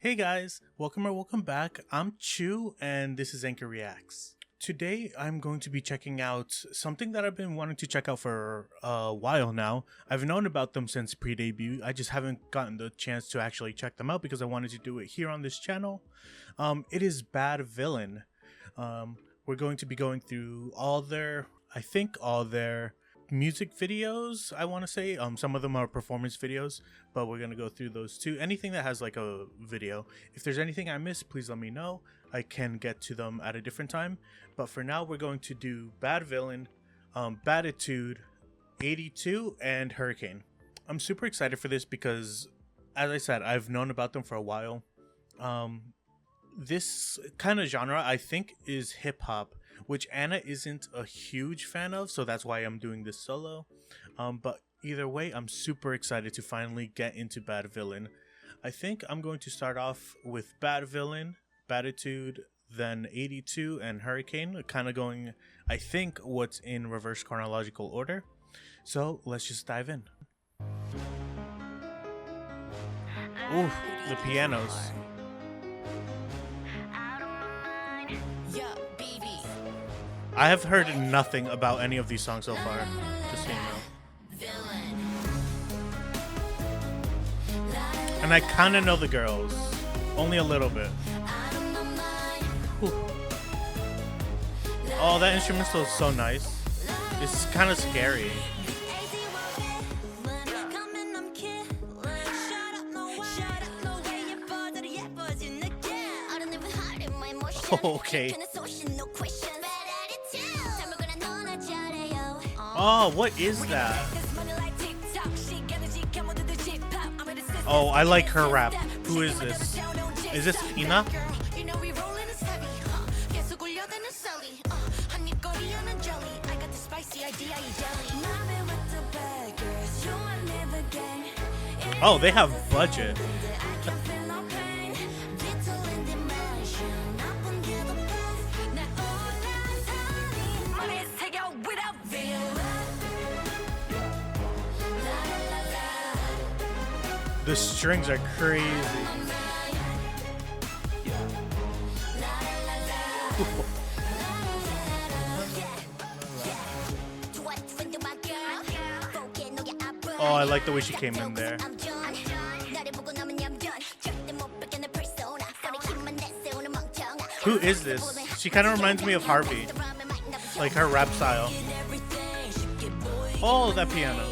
Hey guys, welcome or welcome back. I'm Chu and this is Anchor Reacts. Today I'm going to be checking out something that I've been wanting to check out for a while now. I've known about them since pre-debut. I just haven't gotten the chance to actually check them out because I wanted to do it here on this channel. It is BadVillain. We're going to be going through all their music videos, I want to say. Some of them are performance videos, but we're going to go through those too. Anything that has like a video. If there's anything I missed, please let me know. I can get to them at a different time. But for now, we're going to do BadVillain, Baditude, 82, and Hurricane. I'm super excited for this because, as I said, I've known about them for a while. This kind of genre, I think, is hip-hop, which Anna isn't a huge fan of, so that's why I'm doing this solo. But either way, I'm super excited to finally get into BadVillain. I think I'm going to start off with BadVillain, Baditude, then 82, and Hurricane, kind of going, I think, what's in reverse chronological order. So let's just dive in. Ooh, the pianos. I have heard nothing about any of these songs so far, just so you know. And I kind of know the girls, only a little bit. Whew. Oh, that instrumental is so nice. It's kind of scary. Oh, okay. Oh, what is that? Oh, I like her rap. Who is this? Is this Ina? Oh, they have budget. The strings are crazy. Oh, I like the way she came in there. Who is this? She kind of reminds me of Harvey. Like her rap style. Oh, that piano.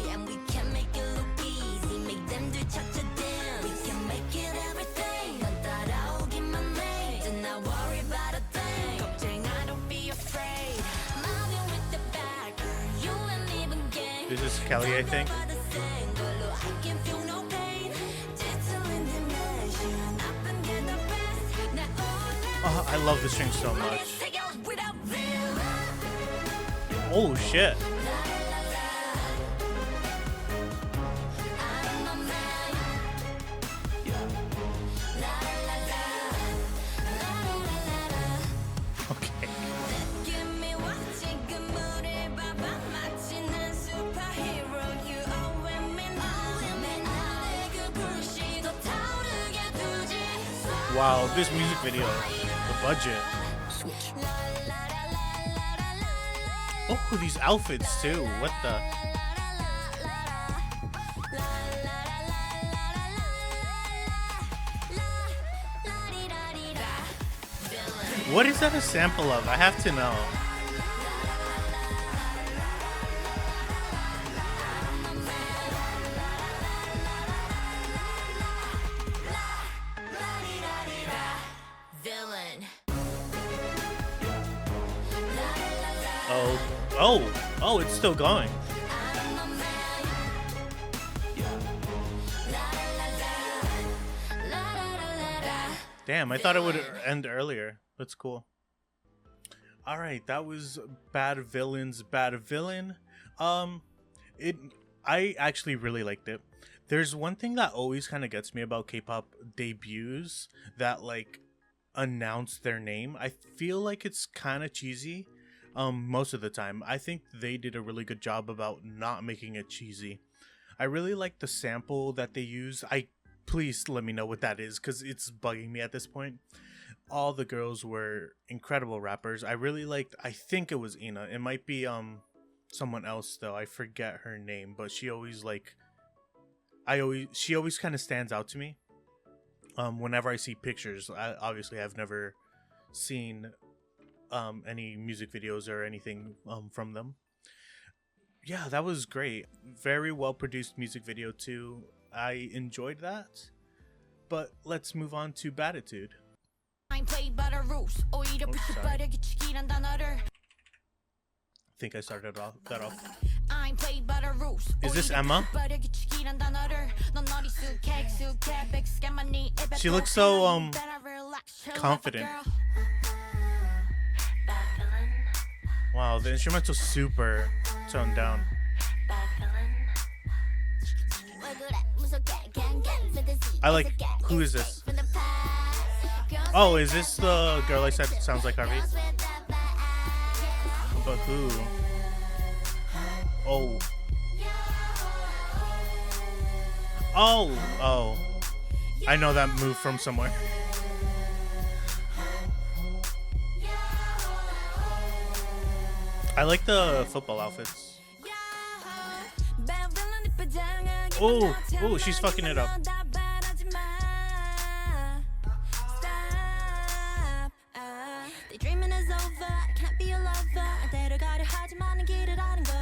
This is Kelly, I think. Oh, I love the string so much. Oh, shit. Wow, this music video, the budget. Oh, these outfits too. What the? What is that a sample of? I have to know. Oh, it's still going. Damn, I thought it would end earlier. That's cool. Alright, that was BadVillain's BadVillain. I actually really liked it. There's one thing that always kind of gets me about K-pop debuts that like announce their name. I feel like it's kind of cheesy. Most of the time. I think they did a really good job about not making it cheesy. I really like the sample that they use. I please let me know what that is, because it's bugging me at this point. All the girls were incredible rappers. I really liked, I think it was Ina. It might be someone else though. I forget her name, but she always she always kind of stands out to me. Whenever I see pictures, I've never seen any music videos or anything from them. Yeah, that was great. Very well produced music video too. I enjoyed that. But let's move on to Baditude. I think I started that off. Is this Emma? She looks so confident. Wow, the instrumental's super toned down. I like, who is this? Oh, is this the girl I said sounds like Harvey? But who? Oh. Oh. I know that move from somewhere. I like the football outfits. Oh, she's fucking it up.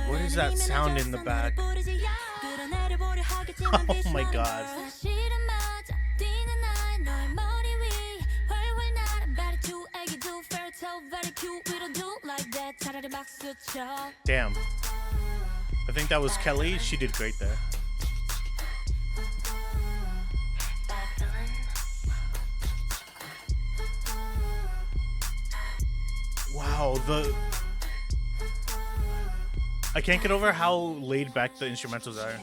What is that sound in the back? Oh my god. Damn. I think that was Kelly. She did great there. Wow, I can't get over how laid back the instrumentals are.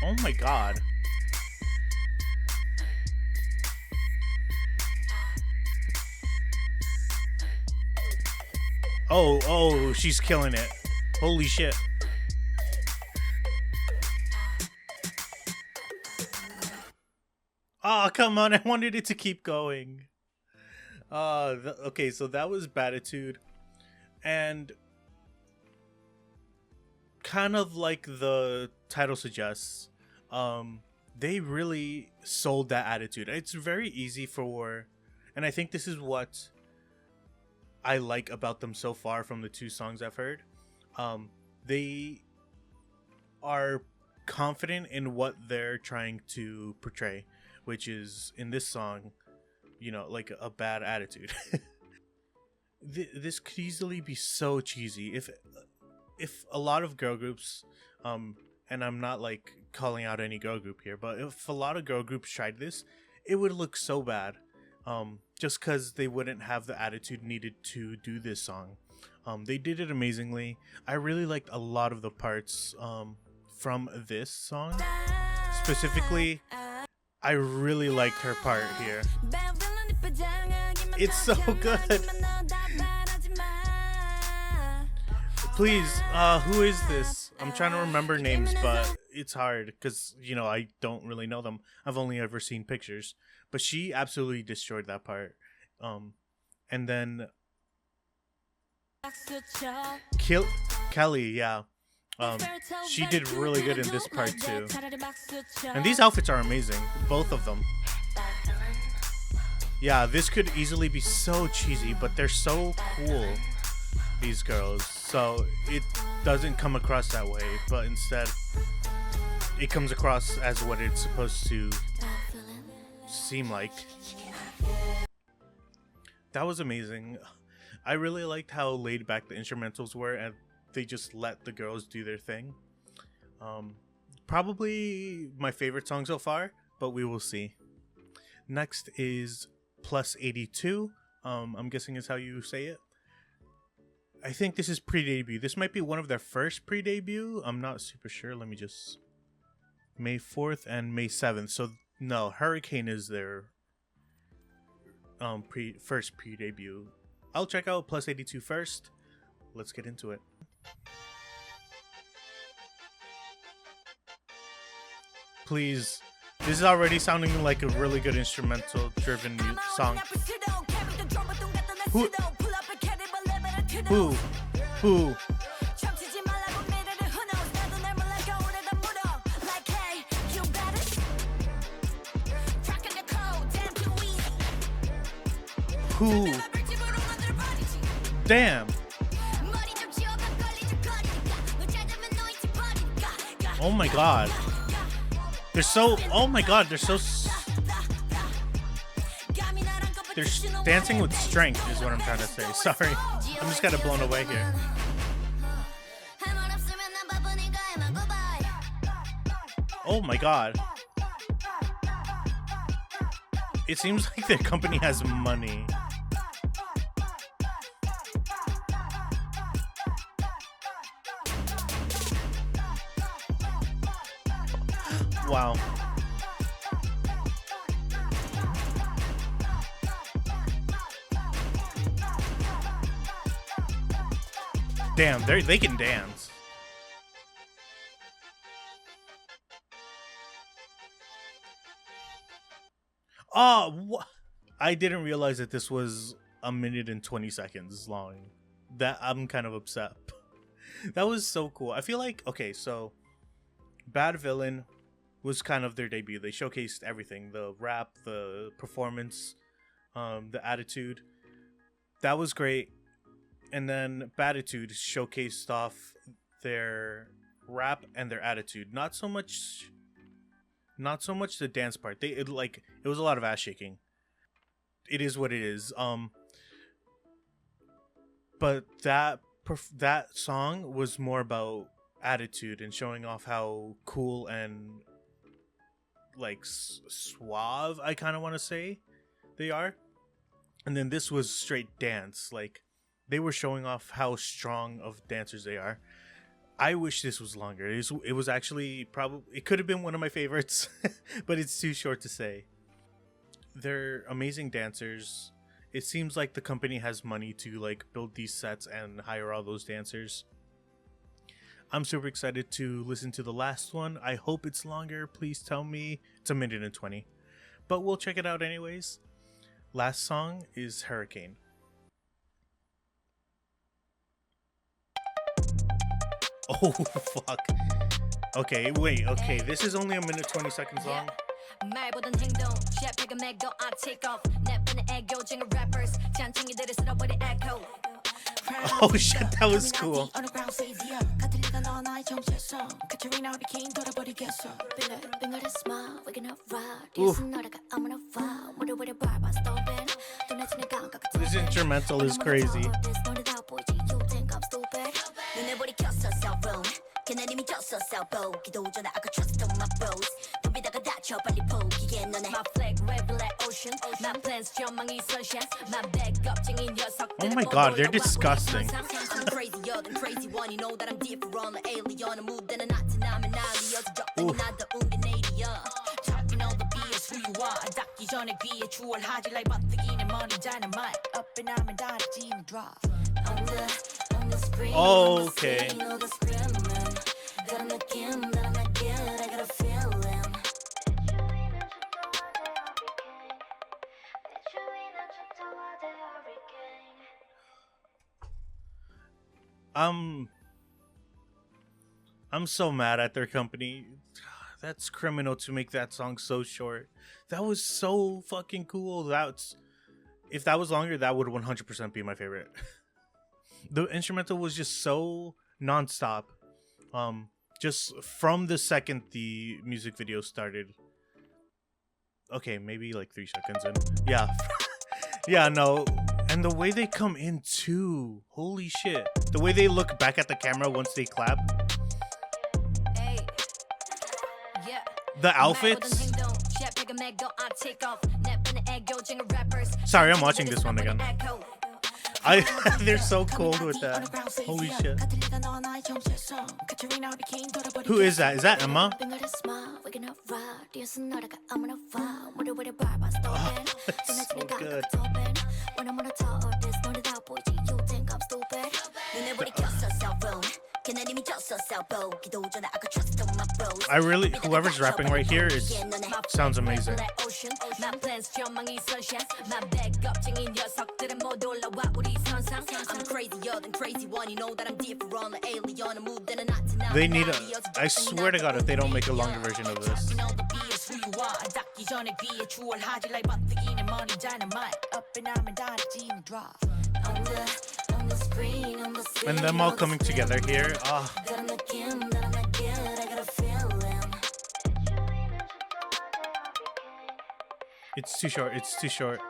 Oh my god. Oh, she's killing it. Holy shit. Oh, come on. I wanted it to keep going. Okay, so that was Baditude. And kind of like the title suggests, they really sold that attitude. It's very easy and I think this is what I like about them so far from the two songs I've heard. They are confident in what they're trying to portray, which is, in this song, like a bad attitude. This could easily be so cheesy if a lot of girl groups, and I'm not like calling out any girl group here, but if a lot of girl groups tried this, it would look so bad. Just because they wouldn't have the attitude needed to do this song. They did it amazingly. I really liked a lot of the parts from this song. Specifically, I really liked her part here. It's so good. Please, who is this? I'm trying to remember names, but it's hard because, I don't really know them. I've only ever seen pictures. But she absolutely destroyed that part. And then Kelly, yeah. She did really good in this part too. And these outfits are amazing, both of them. Yeah, this could easily be so cheesy, but they're so cool, these girls. So it doesn't come across that way, but instead it comes across as what it's supposed to seem like. That was amazing. I really liked how laid back the instrumentals were, and they just let the girls do their thing. Probably my favorite song so far, but we will see. Next is Plus 82. I'm guessing is how you say it. I think this is pre-debut. This might be one of their first pre-debut. I'm not super sure. Let me just... May 4th and May 7th. So, no, Hurricane is their first pre-debut. I'll check out Plus 82 first. Let's get into it. Please. This is already sounding like a really good instrumental-driven song. Who? Who? Damn. Oh my god. They're so... Oh my god, they're so... They're dancing with strength is what I'm trying to say. Sorry. I'm just kind of blown away here. Oh my god. It seems like their company has money. Wow. Damn, they can dance. Oh, I didn't realize that this was 1 minute and 20 seconds long. That I'm kind of upset. That was so cool. I feel like, okay, so BadVillain was kind of their debut. They showcased everything, the rap, the performance, the attitude. That was great. And then Baditude showcased off their rap and their attitude. Not so much the dance part. It was a lot of ass shaking. It is what it is. But that song was more about attitude and showing off how cool and like suave, I kind of want to say, they are. And then this was straight dance. Like, they were showing off how strong of dancers they are. I wish this was longer. It was actually it could have been one of my favorites, but it's too short to say. They're amazing dancers. It seems like the company has money to like build these sets and hire all those dancers. I'm super excited to listen to the last one. I hope it's longer. Please tell me. It's 1 minute and 20. But we'll check it out anyways. Last song is Hurricane. Oh, fuck. Okay, wait, okay. This is only 1 minute 20 seconds long. Oh shit, that was cool. This instrumental is crazy. Oh my god, they're disgusting. Oh, okay. I'm so mad at their company. That's criminal to make that song so short. That was so fucking cool. If that was longer, that would 100% be my favorite. The instrumental was just so nonstop. Just from the second the music video started. Okay, maybe like 3 seconds in. Yeah. Yeah, no. And the way they come in too. Holy shit. The way they look back at the camera once they clap. Hey. Yeah. The outfits. Sorry, I'm watching this one again. They're so cold with that. Holy shit. Who is that? Is that Emma? Oh, it's so good. I really, whoever's rapping right here sounds amazing. They need a, I swear to God, if they don't make a longer version of this. And them all coming together here. Oh. It's too short. It's too short.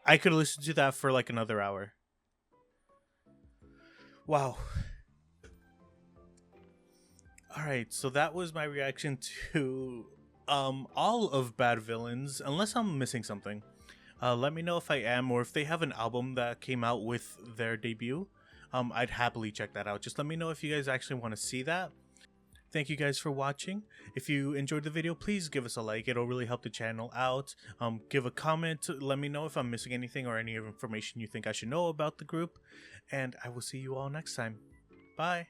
I could listen to that for like another hour. Wow. Alright, so that was my reaction to all of BadVillains, unless I'm missing something. Let me know if I am, or if they have an album that came out with their debut. I'd happily check that out. Just let me know if you guys actually want to see that. Thank you guys for watching. If you enjoyed the video, please give us a like. It'll really help the channel out. Give a comment. Let me know if I'm missing anything or any information you think I should know about the group. And I will see you all next time. Bye.